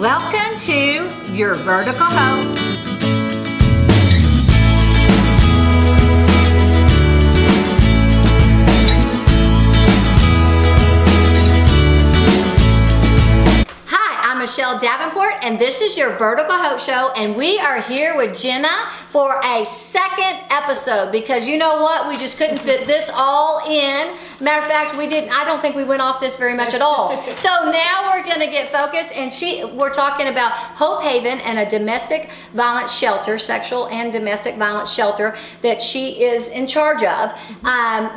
Welcome to Your Vertical Hope. Hi, I'm Michele Davenport, and this is Your Vertical Hope Show, and we are here with Jenna for a second episode because you know what? We just couldn't fit this all in. Matter of fact, I don't think we went off this very much at all. So now we're gonna get focused, and we're talking about Hope Haven and a domestic violence shelter, sexual and domestic violence shelter that she is in charge of.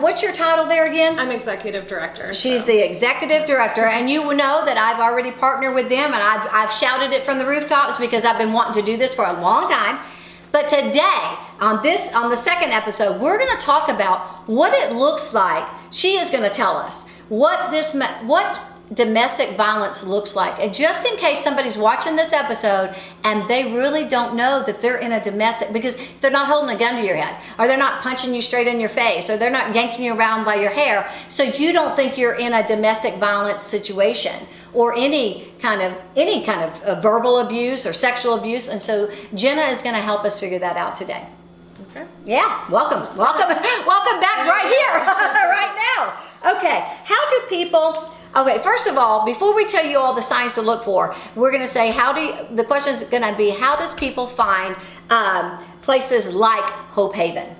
What's your title there again? I'm executive director. She's the executive director, and you know that I've already partnered with them, and I've shouted it from the rooftops because I've been wanting to do this for a long time. But today, on the second episode, we're going to talk about what it looks like. She is going to tell us what domestic violence looks like. And just in case somebody's watching this episode and they really don't know that they're in a domestic, because they're not holding a gun to your head, or they're not punching you straight in your face, or they're not yanking you around by your hair, so you don't think you're in a domestic violence situation or any kind of verbal abuse or sexual abuse. And so Jenna is going to help us figure that out today. Okay. Yeah, welcome back right here, right now. Okay, okay, first of all, before we tell you all the signs to look for, we're going to say, the question is going to be, how does people find places like Hope Haven?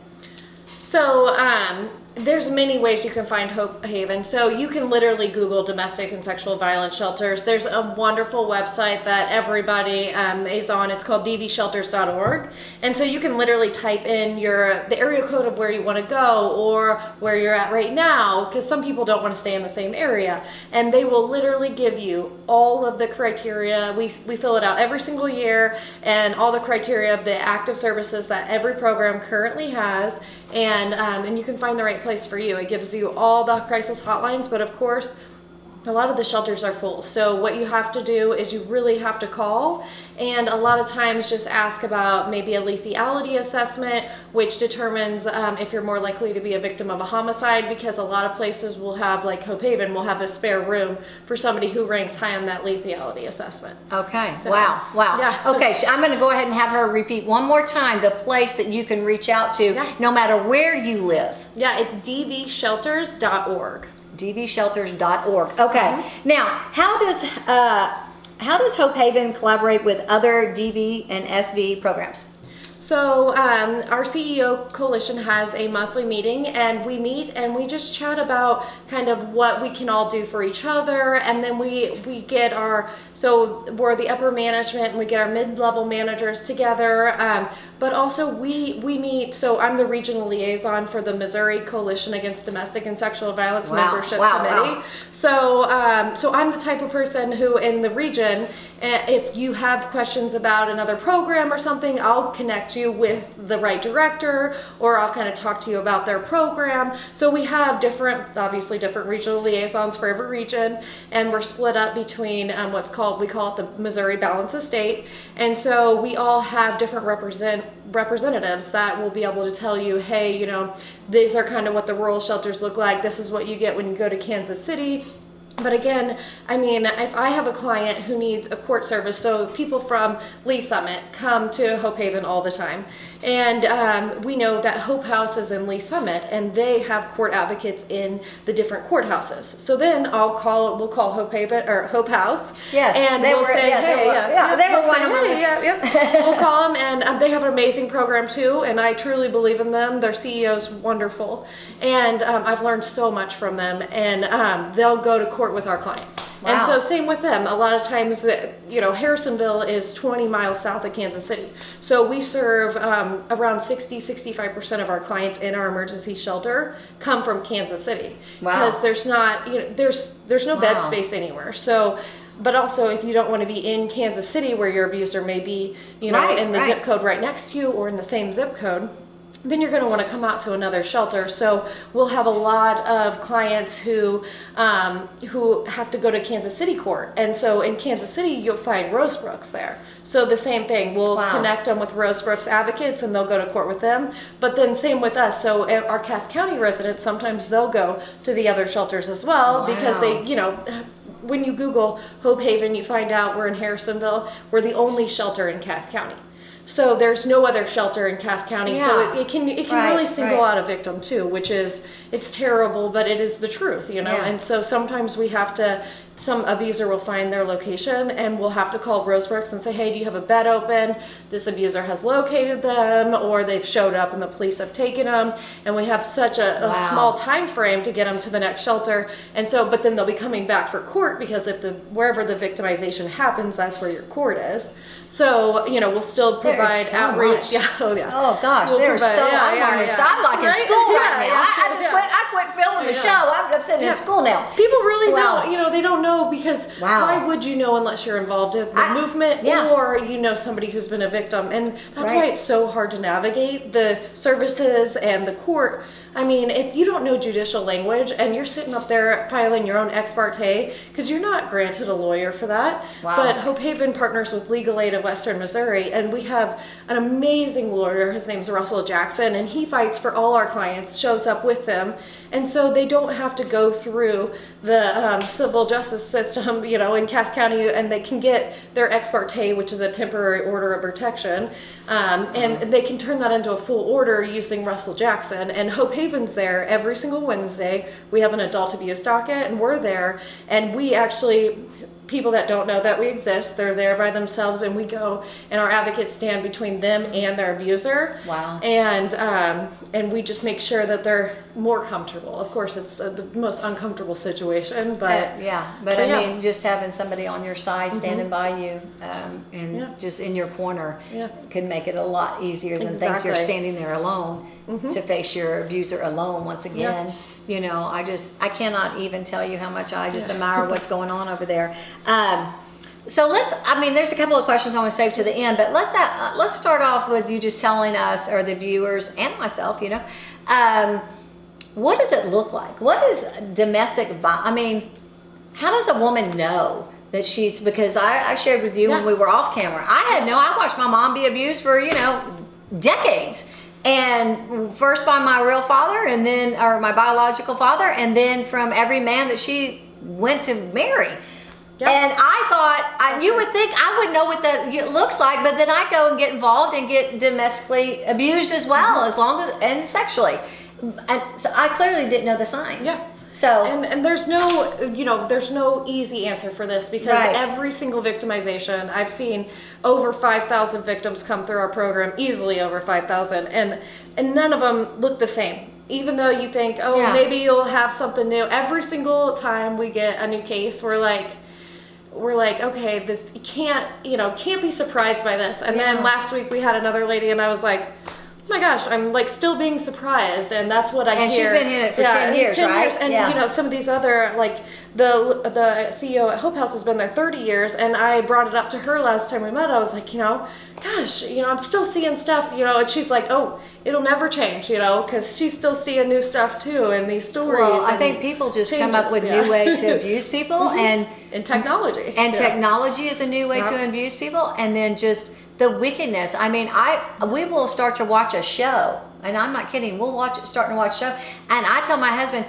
So there's many ways you can find Hope Haven. So you can literally Google domestic and sexual violence shelters. There's a wonderful website that everybody is on. It's called dvshelters.org. And so you can literally type in the area code of where you want to go or where you're at right now, because some people don't want to stay in the same area. And they will literally give you all of the criteria. We fill it out every single year, and all the criteria of the active services that every program currently has. And you can find the right place for you. It gives you all the crisis hotlines, but of course, a lot of the shelters are full. So what you have to do is you really have to call, and a lot of times just ask about maybe a lethality assessment, which determines if you're more likely to be a victim of a homicide, because a lot of places will have, like Hope Haven, will have a spare room for somebody who ranks high on that lethality assessment. Okay, So, wow. Yeah. Okay, so I'm going to go ahead and have her repeat one more time the place that you can reach out to no matter where you live. Yeah, it's dvshelters.org. dvshelters.org. Okay. Now, how does Hope Haven collaborate with other DV and SV programs? So our CEO coalition has a monthly meeting, and we meet and we just chat about kind of what we can all do for each other, and then we're the upper management, and we get our mid-level managers together, but also we meet. So I'm the regional liaison for the Missouri Coalition Against Domestic and Sexual Violence Membership Committee. So I'm the type of person who in the region, if you have questions about another program or something, I'll connect you with the right director, or I'll kind of talk to you about their program. So we have obviously different regional liaisons for every region, and we're split up between we call it the Missouri Balance of State. And so we all have different representatives that will be able to tell you, hey, these are kind of what the rural shelters look like. This is what you get when you go to Kansas City. But again, I mean, if I have a client who needs a court service, so people from Lee Summit come to Hope Haven all the time, and we know that Hope House is in Lee Summit, and they have court advocates in the different courthouses. So then we'll call Hope Haven or Hope House, and we'll say, we'll call them, and they have an amazing program too, and I truly believe in them. Their CEO's wonderful, and I've learned so much from them, and they'll go to court with our client. Wow. And so same with them. A lot of times Harrisonville is 20 miles south of Kansas City. So we serve around 65% of our clients in our emergency shelter come from Kansas City. Wow. Because there's not, there's no bed space anywhere. So, but also if you don't want to be in Kansas City where your abuser may be, in the zip code right next to you or in the same zip code, then you're going to want to come out to another shelter. So we'll have a lot of clients who have to go to Kansas City court. And so in Kansas City, you'll find Rosebrooks there. So the same thing, we'll connect them with Rosebrooks advocates and they'll go to court with them. But then same with us. So our Cass County residents, sometimes they'll go to the other shelters as well because they, when you Google Hope Haven, you find out we're in Harrisonville. We're the only shelter in Cass County. So there's no other shelter in Cass County. Yeah. So it can really single out a victim too, which is, it's terrible, but it is the truth, you know? Yeah. And so sometimes we have to, some abuser will find their location and we'll have to call Rosebrooks and say, hey, do you have a bed open? This abuser has located them, or they've showed up and the police have taken them. And we have such a small time frame to get them to the next shelter. And so, but then they'll be coming back for court, because if wherever the victimization happens, that's where your court is. So, you know, we'll still provide outreach. Much. Yeah. Oh yeah. Oh gosh, We'll I'm on this. I'm like in school right now. I quit filming the show. I'm sitting in school now. People really don't, you know, they don't know, because why would you know unless you're involved in the movement or you know somebody who's been a victim? And that's why it's so hard to navigate the services and the court. I mean, if you don't know judicial language and you're sitting up there filing your own ex parte, because you're not granted a lawyer for that. Wow. But Hope Haven partners with Legal Aid of Western Missouri, and we have an amazing lawyer. His name's Russell Jackson, and he fights for all our clients, shows up with them. And so they don't have to go through the civil justice system, you know, in Cass County, and they can get their ex parte, which is a temporary order of protection, and they can turn that into a full order using Russell Jackson. And Hope Haven's there every single Wednesday. We have an adult abuse docket, and we're there, and we actually, people that don't know that we exist, they're there by themselves, and we go and our advocates stand between them and their abuser. Wow. And we just make sure that they're more comfortable. Of course, it's the most uncomfortable situation, but I mean, just having somebody on your side, standing by you, and just in your corner, can make it a lot easier than think you're standing there alone to face your abuser alone once again. You know, I cannot even tell you how much I just admire what's going on over there. So there's a couple of questions I want to save to the end, but let's start off with you just telling us, or the viewers and myself, you know, what does it look like? What is domestic violence? I mean, how does a woman know that she's, because I shared with you when we were off camera, I watched my mom be abused for, you know, decades. And first by my real father, and then, or my biological father, and then from every man that she went to marry. Yep. And I thought, you would think I would know what that looks like, but then I go and get involved and get domestically abused as well, as long as, and sexually. And so I clearly didn't know the signs. Yeah. So and there's no, you know, there's no easy answer for this, because every single victimization, I've seen over 5,000 victims come through our program, easily over 5,000, and none of them look the same. Even though you think, maybe you'll have something new. Every single time we get a new case, we're like, okay, this, you can't be surprised by this. And then last week we had another lady, and I was like, oh my gosh, I'm like still being surprised, and that's what I hear. And she's been in it for 10 years, 10 right? years. And you know, some of these other, like the CEO at Hope House has been there 30 years, and I brought it up to her last time we met. I was like, you know, gosh, you know, I'm still seeing stuff, you know, and she's like, oh, it'll never change, you know, because she's still seeing new stuff too, and these stories. Well, I think people just come up with new ways to abuse people, and technology. And technology is a new way to abuse people, and then just the wickedness. I mean, we will start to watch a show, and I'm not kidding. We'll start to watch a show, and I tell my husband,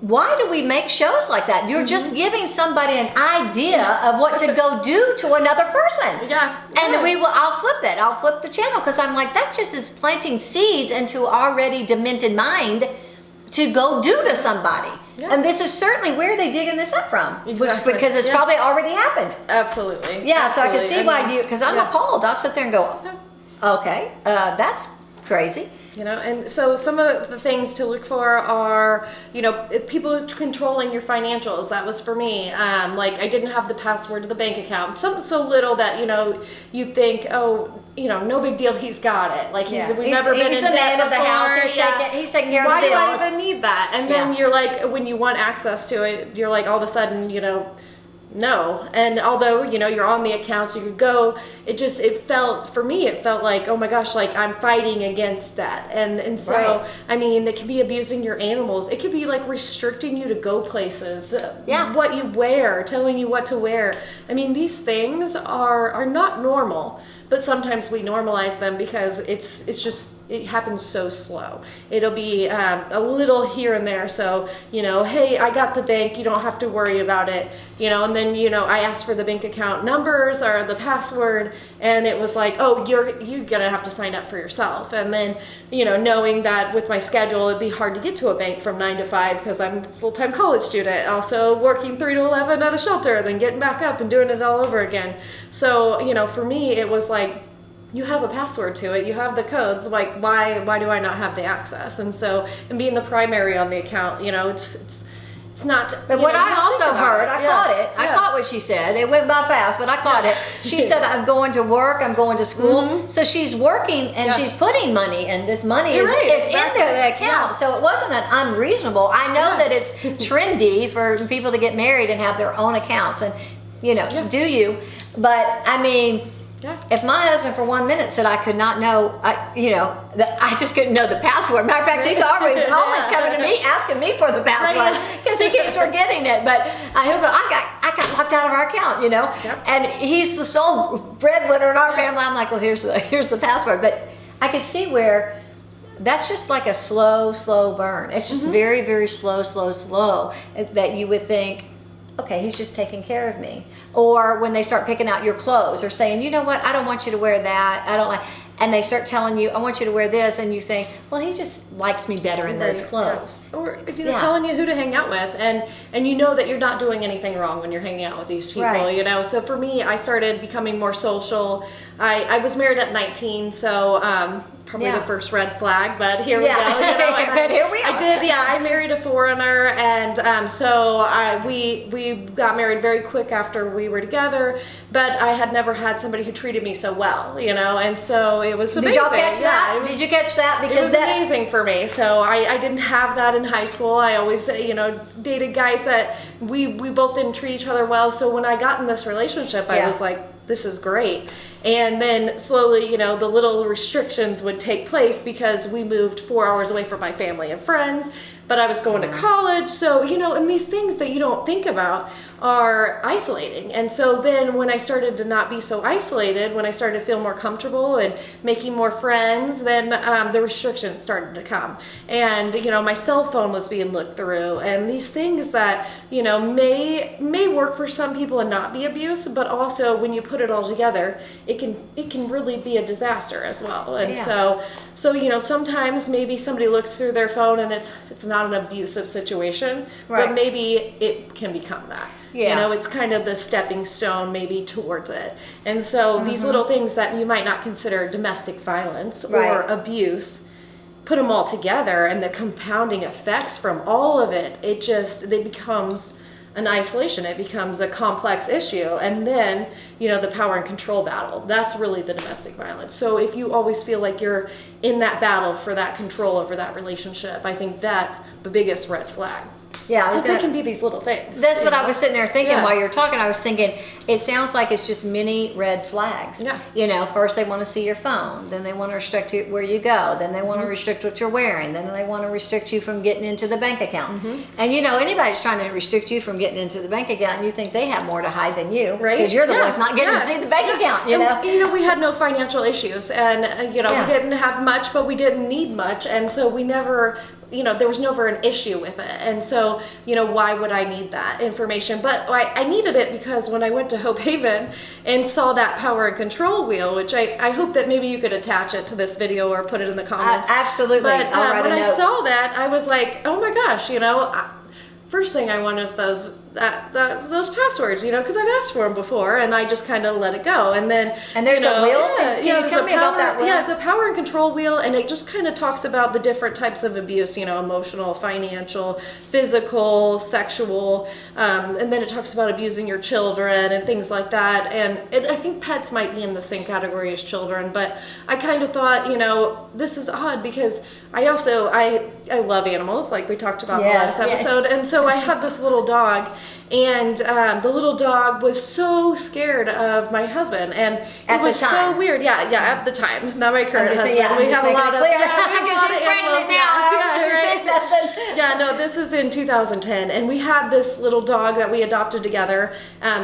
why do we make shows like that? You're just giving somebody an idea of what to go do to another person. And I'll flip it. I'll flip the channel, because I'm like, that just is planting seeds into already demented mind to go do to somebody. And this is certainly where they digging this up from, because it's probably already happened. Absolutely. Yeah, so I can see why you, because I'm appalled. I'll sit there and go, okay, that's crazy. You know, and so some of the things to look for are, you know, people controlling your financials. That was for me. Like, I didn't have the password to the bank account. Something so little that, you know, you think, oh, you know, no big deal, he's got it. Like, we've never been in debt before. He's the man of the house. He's taking care of the bills. Why do I even need that? And then you're like, when you want access to it, you're like, all of a sudden, you know, no. And although, you know, you're on the accounts, you could go, it felt like, oh my gosh, like I'm fighting against that. And so, I mean, it could be abusing your animals. It could be like restricting you to go places, what you wear, telling you what to wear. I mean, these things are not normal, but sometimes we normalize them because it's just it happens so slow. It'll be a little here and there. So, hey, I got the bank, you don't have to worry about it, and then, I asked for the bank account numbers or the password, and it was like, oh, you're gonna have to sign up for yourself. And then, knowing that with my schedule, it'd be hard to get to a bank from 9 to 5 because I'm a full-time college student, also working 3 to 11 at a shelter, and then getting back up and doing it all over again. So, for me, it was like, you have a password to it, you have the codes, like why do I not have the access? And so, and being the primary on the account, it's not. But what I also heard, I caught it. I caught what she said. It went by fast, but I caught it. She said, I'm going to work, I'm going to school. So she's working and she's putting money, and this money it's in the account. So it wasn't an unreasonable. I know that it's trendy for people to get married and have their own accounts, and do you? But I mean, if my husband for 1 minute said I could not know, I just couldn't know the password. Matter of fact, he's always coming to me asking me for the password because he keeps forgetting it. But I got locked out of our account, and he's the sole breadwinner in our family. I'm like, well, here's the password. But I could see where that's just like a slow burn. It's just very, very slow that you would think, okay, he's just taking care of me. Or when they start picking out your clothes or saying, you know what, I don't want you to wear that. I don't like, and they start telling you, I want you to wear this, and you think, well, he just likes me better in those clothes. Yeah. Or telling you who to hang out with, and you know that you're not doing anything wrong when you're hanging out with these people. Right. So for me, I started becoming more social. I was married at 19, so probably the first red flag, but here we go. But here we are. I married a foreigner, and so we got married very quick after we were together, but I had never had somebody who treated me so well, and so it was amazing. Did y'all catch that? Did you catch that? Because it was amazing for me. So I didn't have that in high school. I always, dated guys that we both didn't treat each other well. So when I got in this relationship, I was like, this is great. And then slowly, the little restrictions would take place because we moved 4 hours away from my family and friends, but I was going to college. So, and these things that you don't think about are isolating. And so then when I started to not be so isolated, when I started to feel more comfortable and making more friends, then the restrictions started to come. And, my cell phone was being looked through, and these things that, may work for some people and not be abuse, but also when you put it all together, it can really be a disaster as well. And so sometimes maybe somebody looks through their phone and it's not an abusive situation, but maybe it can become that. It's kind of the stepping stone maybe towards it. And so these little things that you might not consider domestic violence or abuse, put them all together, and the compounding effects from all of it, it becomes an isolation. It becomes a complex issue. And then, the power and control battle, that's really the domestic violence. So if you always feel like you're in that battle for that control over that relationship, I think that's the biggest red flag. Yeah, because they can be these little things. That's what I was sitting there thinking while you were talking. I was thinking, it sounds like it's just many red flags. Yeah. First they want to see your phone, then they want to restrict you where you go, then they want to restrict what you're wearing, then they want to restrict you from getting into the bank account. And anybody's trying to restrict you from getting into the bank account, and you think they have more to hide than you, right? Because you're the ones not getting to see the bank account. And, we had no financial issues, and we didn't have much, but we didn't need much, and so we never. There was never an issue with it. And so, why would I need that information? But I needed it because when I went to Hope Haven and saw that power and control wheel, which I hope that maybe you could attach it to this video or put it in the comments. Absolutely. But when I saw that, I was like, oh my gosh, first thing I want is those passwords, because I've asked for them before, and I just kind of let it go. And then there's a wheel. Can you tell me about that wheel? Yeah, it's a power and control wheel, and it just kind of talks about the different types of abuse, emotional, financial, physical, sexual, and then it talks about abusing your children and things like that. And I think pets might be in the same category as children, but I kind of thought, this is odd because I love animals, like we talked about in the last episode, and so I had this little dog, and the little dog was so scared of my husband, and it was so weird. At the time, not my current husband. We have a lot of animals now. No, this is in 2010, and we had this little dog that we adopted together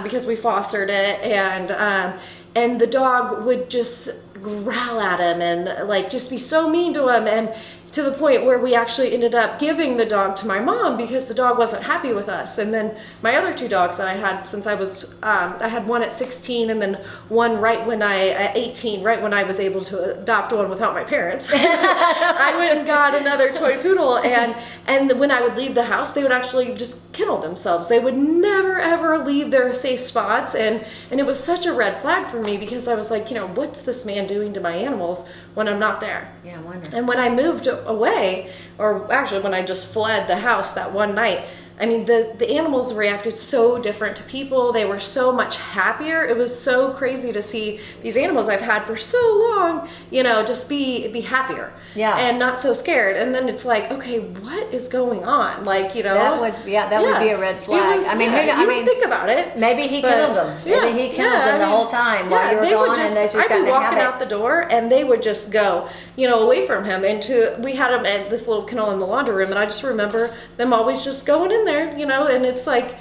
because we fostered it, and the dog would just growl at him and like just be so mean to him, and to the point where we actually ended up giving the dog to my mom because the dog wasn't happy with us. And then my other 2 dogs that I had since I was, I had one at 16 and then one at 18, right when I was able to adopt one without my parents. I went and got another toy poodle, and when I would leave the house, they would actually just kennel themselves. They would never ever leave their safe spots, and it was such a red flag for me because I was like, what's this man doing to my animals when I'm not there? Yeah, I wonder. And when I moved away, or actually when I just fled the house that one night, I mean, the animals reacted so different to people. They were so much happier. It was so crazy to see these animals I've had for so long, just be happier. Yeah. And not so scared. And then it's like, okay, what is going on? Like, That would be a red flag. You would think about it. Maybe he killed them. Maybe he killed them the whole time while you were gone, and they just got in I'd be a walking habit. out the door, and they would just go, away from him. And we had him at this little kennel in the laundry room, and I just remember them always just going in there, and it's like,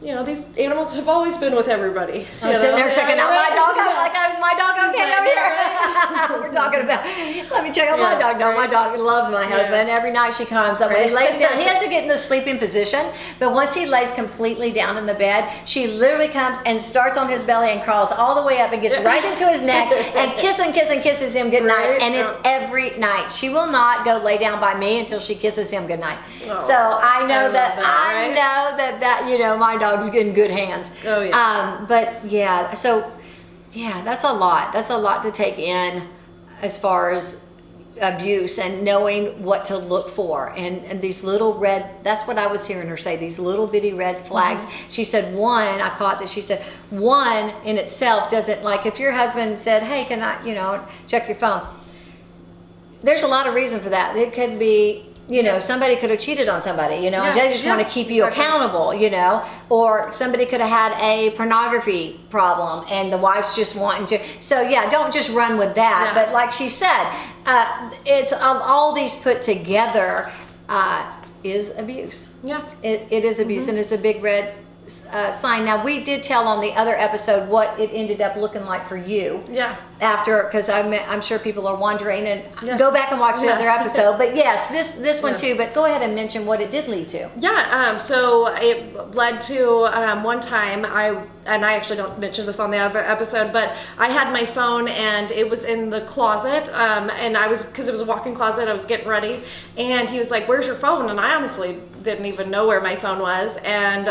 these animals have always been with everybody. I was sitting there checking out my dog. I'm like, is my dog okay over here? Right? We're talking about, let me check out my dog. No, my dog loves my husband. Every night she comes up. When he lays down, he has to get in the sleeping position. But once he lays completely down in the bed, she literally comes and starts on his belly and crawls all the way up and gets right into his neck and kisses him goodnight. And it's every night. She will not go lay down by me until she kisses him goodnight. Oh, so I know I know that my dog's in good hands. Oh yeah. But yeah, so yeah, that's a lot. That's a lot to take in as far as abuse and knowing what to look for, and these little red, that's what I was hearing her say, these little bitty red flags. Mm-hmm. She said one, I caught that she said one in itself doesn't, like if your husband said, hey, can I check your phone, there's a lot of reason for that. It could be somebody could have cheated on somebody, and they just want to keep you accountable, or somebody could have had a pornography problem and the wife's just wanting to. So yeah, don't just run with that. Yeah. But like she said, it's all these put together is abuse. Yeah. It is abuse, and it's a big red sign. Now, we did tell on the other episode what it ended up looking like for you. Yeah. After, because I'm sure people are wondering, and go back and watch the other episode. But yes, this one too. But go ahead and mention what it did lead to. Yeah. So it led to one time I actually don't mention this on the other episode, but I had my phone and it was in the closet, and because it was a walk-in closet, I was getting ready, and he was like, "Where's your phone?" And I honestly didn't even know where my phone was, and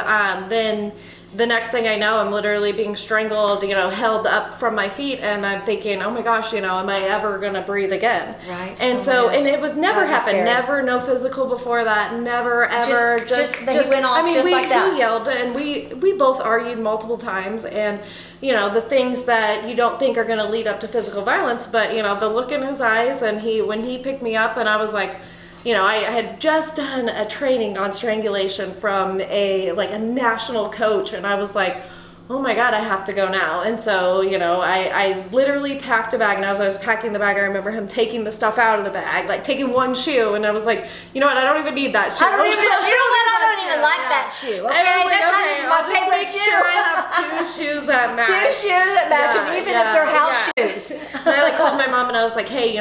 then the next thing I know, I'm literally being strangled, held up from my feet, and I'm thinking, oh my gosh, am I ever gonna breathe again? Right. And and it was never happened, never, no physical before that, never, ever, just that he went off like that. He yelled, and we both argued multiple times, and the things that you don't think are gonna lead up to physical violence, but the look in his eyes, and when he picked me up, and I was like, I had just done a training on strangulation from a national coach, and I was like, oh my God, I have to go now. And so, I literally packed a bag, and as I was packing the bag, I remember him taking the stuff out of the bag, like taking one shoe, and I was like, you know what, I don't even need that shoe. I don't even like that shoe. Okay, that's not even my favorite shoe. Sure I have 2 shoes that match. 2 shoes that match, and even if they're house shoes. And I called my mom, and I was like, hey,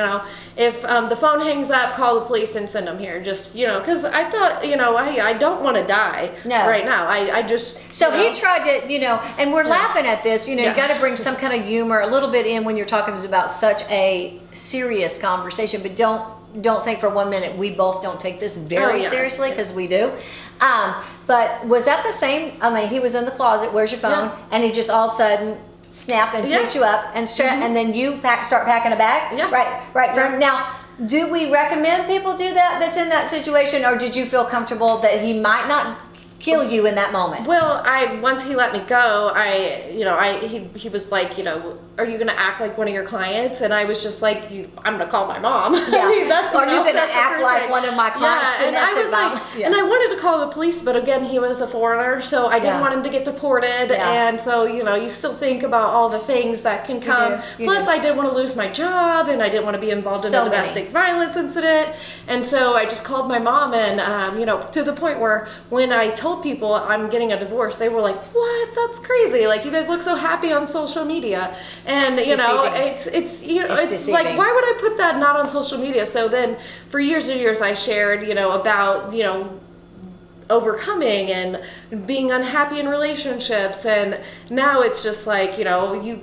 if the phone hangs up, call the police and send them here. Just, because I thought, I don't want to die right now. I just. So he tried to, and we're laughing at this, you got to bring some kind of humor a little bit in when you're talking about such a serious conversation, but don't think for 1 minute we both don't take this very seriously, because we do. But was that the same? I mean, he was in the closet, where's your phone? Yeah. And he just all of a sudden snapped and picked you up and and then you start packing a bag? Yeah. Right. Yeah. Now, do we recommend people do that's in that situation, or did you feel comfortable that he might not kill you in that moment? Well, once he let me go, he was like, are you gonna act like one of your clients? And I was just like, I'm gonna call my mom. Yeah. Are you gonna act like one of my clients? Yeah. And I was like, and I wanted to call the police, but again, he was a foreigner, so I didn't want him to get deported. Yeah. And so, you still think about all the things that can come. Plus, I didn't want to lose my job, and I didn't want to be involved in a domestic violence incident. And so I just called my mom, and to the point where when I told told people I'm getting a divorce, they were like, "What? That's crazy! Like, you guys look so happy on social media." And you know, it's you know, it's like, why would I put that not on social media? So then, for years and years, I shared, you know, about, you know, overcoming and being unhappy in relationships, and now it's just like, you know,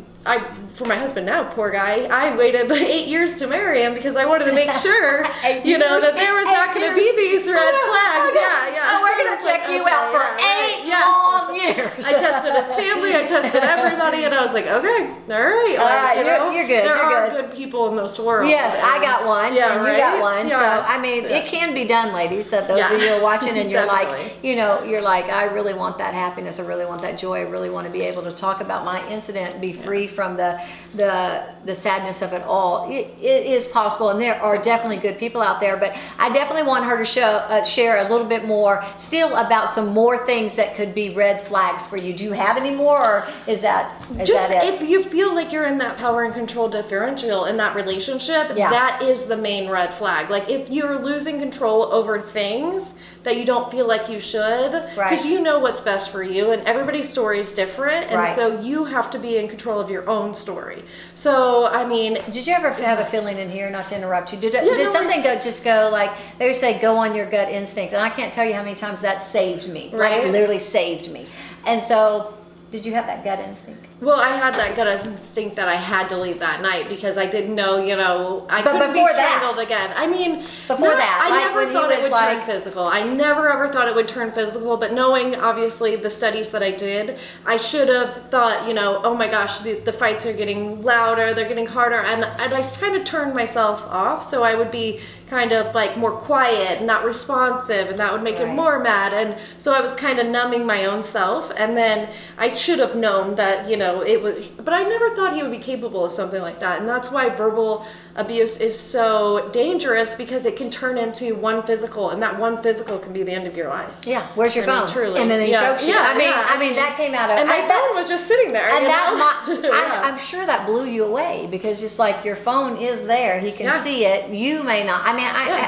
for my husband now, poor guy, I waited 8 years to marry him because I wanted to make sure, you know, that there was not going to be these red flags. Oh, we're going to check you out for 8 long years. I tested his family, I tested everybody, and I was like, okay, all right. Like, you know, you're good. There are good people in this world. Yes, I got one, and you got one. Yeah. So, I mean, it can be done, ladies. So those of you who are watching and you're like, you know, you're like, I really want that happiness. I really want that joy. I really want to be able to talk about my incident, be free from the sadness of it all. It is possible, and there are definitely good people out there, but I definitely want her to share a little bit more still about some more things that could be red flags for you. Do you have any more, or is that it? If you feel like you're in that power and control differential in that relationship, that is the main red flag. Like, if you're losing control over things that you don't feel like you should, because you know what's best for you, and everybody's story is different, and so you have to be in control of your own story. So, I mean, did you ever have a feeling in here, not to interrupt you, did something go like, they say go on your gut instinct, and I can't tell you how many times that saved me, like literally saved me. And so, did you have that gut instinct? Well, I had that gut instinct that I had to leave that night because I didn't know, you know, I couldn't be strangled again. I mean, I never thought it would turn physical. I never ever thought it would turn physical, but knowing obviously the studies that I did, I should have thought, you know, oh my gosh, the fights are getting louder, they're getting harder, and I kind of turned myself off, so I would be kind of like more quiet, not responsive, and that would make him more mad. And so I was kind of numbing my own self, and then I should have known that, you know, it was, but I never thought he would be capable of something like that. And that's why verbal abuse is so dangerous, because it can turn into one physical, and that one physical can be the end of your life. Yeah, where's your phone? Truly. And then he chokes you. I mean, that came out of, and my phone was just sitting there. And I'm sure that blew you away, because just like your phone is there, he can see it. You may not. I mean,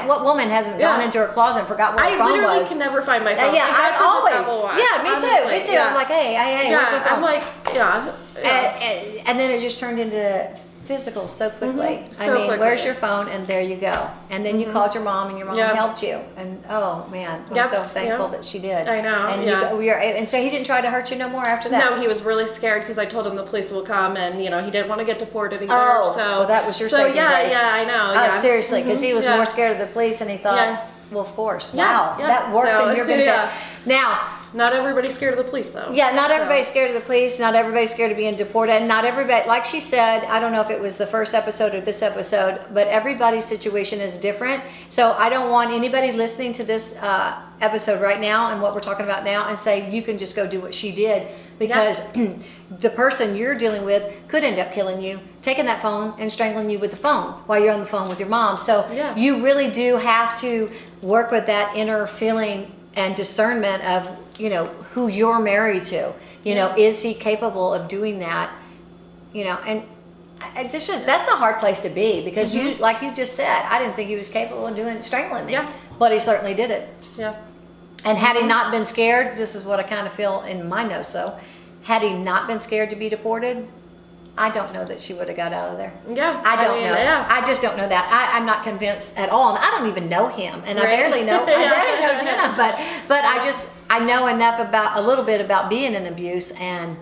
what woman hasn't gone into her closet and forgot where her phone was? I literally can never find my phone. I always. Yeah, me too. I'm like, hey, where's my phone? I'm like, And then it just turned into physical so quickly. Where's your phone? And there you go. And then you called your mom, and your mom helped you. And oh man, I'm so thankful that she did. I know. And and so he didn't try to hurt you no more after that. No, he was really scared because I told him the police will come, and you know he didn't want to get deported either. Oh, well, that was your saving grace. I know. Oh, seriously, because he was more scared of the police, and he thought, well, of course. Wow, that worked in your benefit. Now. Not everybody's scared of the police, though. Yeah, not everybody's scared of the police. Not everybody's scared of being deported. And not everybody, like she said, I don't know if it was the first episode or this episode, but everybody's situation is different. So I don't want anybody listening to this episode right now and what we're talking about now and say, you can just go do what she did. Because the person you're dealing with could end up killing you, taking that phone and strangling you with the phone while you're on the phone with your mom. So you really do have to work with that inner feeling and discernment of, you know, who you're married to. You know, is he capable of doing that? You know, and it's just that's a hard place to be, because you, like you just said, I didn't think he was capable of strangling me. Yeah. But he certainly did it. Yeah. And had he not been scared, this is what I kind of feel in my know so, had he not been scared to be deported, I don't know that she would have got out of there. Yeah. I don't know. Yeah. I just don't know that. I'm not convinced at all. And I don't even know him. And I barely know, Jenna, but I know enough about, a little bit about being in abuse. And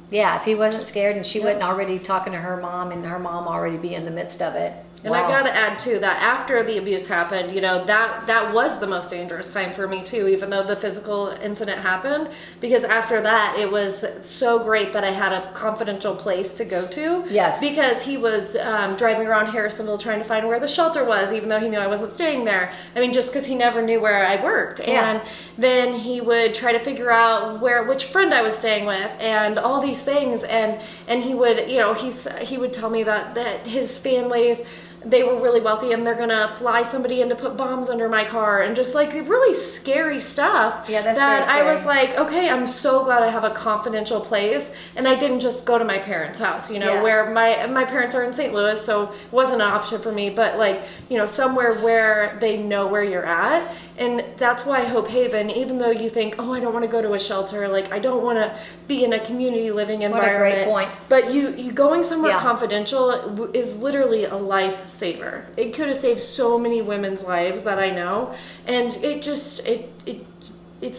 yeah, if he wasn't scared and she wasn't already talking to her mom, and her mom already be in the midst of it. And I gotta add too that after the abuse happened, you know, that was the most dangerous time for me too, even though the physical incident happened, because after that it was so great that I had a confidential place to go to. Yes. Because he was driving around Harrisonville trying to find where the shelter was, even though he knew I wasn't staying there. I mean, just because he never knew where I worked. Yeah. And then he would try to figure out which friend I was staying with and all these things. And he would, you know, he would tell me that his family, they were really wealthy and they're gonna fly somebody in to put bombs under my car, and just like really scary stuff. Yeah, that's that very scary. I was like, okay, I'm so glad I have a confidential place, and I didn't just go to my parents' house, you know, where my parents are in St. Louis, so it wasn't an option for me, but like, you know, somewhere where they know where you're at. And that's why Hope Haven, even though you think, oh, I don't want to go to a shelter, like I don't want to be in a community living environment. What a great point. But you going somewhere confidential is literally a lifesaver. It could have saved so many women's lives that I know, and it's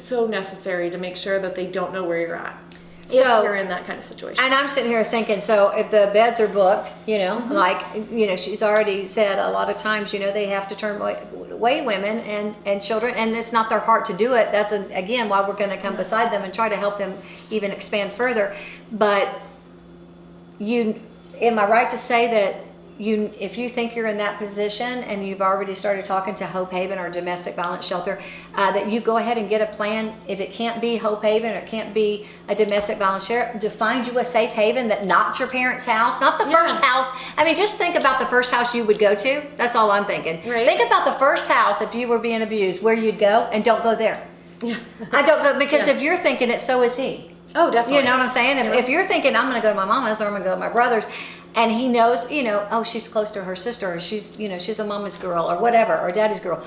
so necessary to make sure that they don't know where you're at. If you're in that kind of situation. And I'm sitting here thinking, so if the beds are booked, you know, like, you know, she's already said a lot of times, you know, they have to turn away women and children, and it's not their heart to do it. That's, again, why we're going to come beside them and try to help them even expand further. But am I right to say that if you think you're in that position and you've already started talking to Hope Haven or domestic violence shelter, that you go ahead and get a plan. If it can't be Hope Haven or it can't be a domestic violence shelter, to find you a safe haven that not your parents' house, not the first house. I mean, just think about the first house you would go to. That's all I'm thinking. Right. Think about the first house if you were being abused, where you'd go, and don't go there. Yeah. I don't go, because if you're thinking it, so is he. Oh, definitely. You know what I'm saying? If you're thinking, I'm going to go to my mama's or I'm going to go to my brother's, and he knows, you know, oh, she's close to her sister, or she's, you know, she's a mama's girl or whatever, or daddy's girl.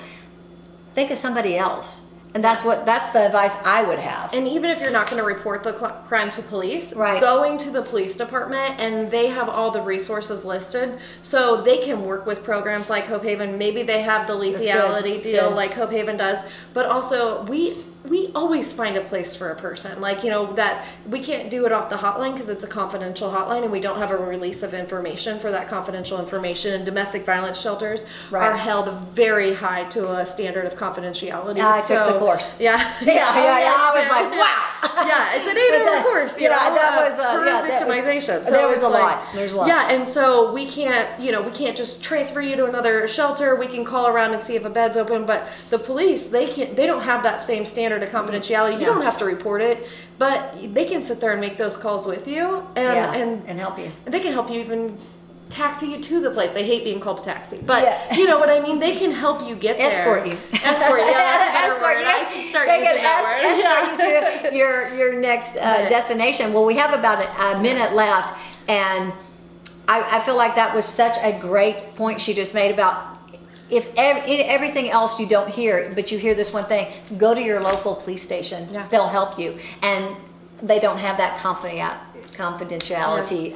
Think of somebody else. And that's the advice I would have. And even if you're not going to report the crime to police, right, going to the police department, and they have all the resources listed, so they can work with programs like Hope Haven. Maybe they have the lethality deal like Hope Haven does, but also we always find a place for a person. Like, you know, that we can't do it off the hotline because it's a confidential hotline and we don't have a release of information for that confidential information. And domestic violence shelters are held very high to a standard of confidentiality. I took the course. Yeah. I was like, wow. Yeah, it's an 8-hour course. That was victimization. So there was a lot. There's a lot. Yeah, and so we can't just transfer you to another shelter. We can call around and see if a bed's open, but the police, they don't have that same standard of confidentiality. You don't have to report it, but they can sit there and make those calls with you and help you. And they can help you even taxi you to the place. They hate being called a taxi, but you know what I mean? They can help you get there. Escort you. Escort you. Yeah, escort you. I should start using that word. Escort you to your next destination. Well, we have about a minute left, and I feel like that was such a great point she just made about if everything else you don't hear, but you hear this one thing, go to your local police station. Yeah. They'll help you. And they don't have that confidentiality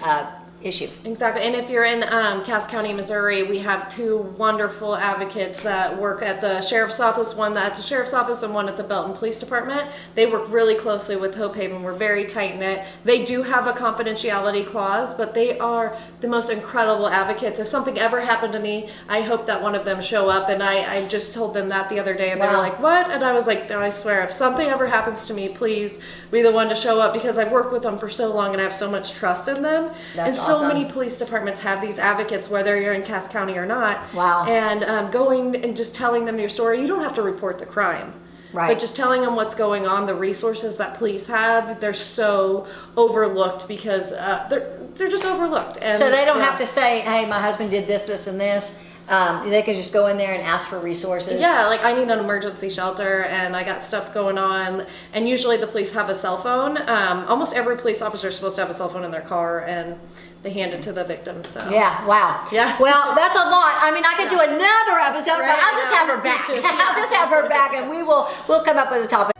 issue. Exactly. And if you're in Cass County, Missouri, we have 2 wonderful advocates that work at the sheriff's office, one at the sheriff's office and one at the Belton Police Department. They work really closely with Hope Haven. We're very tight-knit. They do have a confidentiality clause, but they are the most incredible advocates. If something ever happened to me, I hope that one of them show up. And I just told them that the other day, and they were like, what? And I was like, no, I swear, if something ever happens to me, please be the one to show up, because I've worked with them for so long and I have so much trust in them. That's awesome. So many police departments have these advocates, whether you're in Cass County or not. Wow. And going and just telling them your story. You don't have to report the crime. Right. But just telling them what's going on, the resources that police have, they're so overlooked because they're just overlooked. And, so they don't have to say, hey, my husband did this, this, and this. They can just go in there and ask for resources. Yeah, like I need an emergency shelter and I got stuff going on. And usually the police have a cell phone. Almost every police officer is supposed to have a cell phone in their car, and they hand it to the victim. So yeah, wow. Yeah. Well, that's a lot. I mean, I could do another episode, but I'll just have her back. I'll just have her back, and we'll come up with a topic.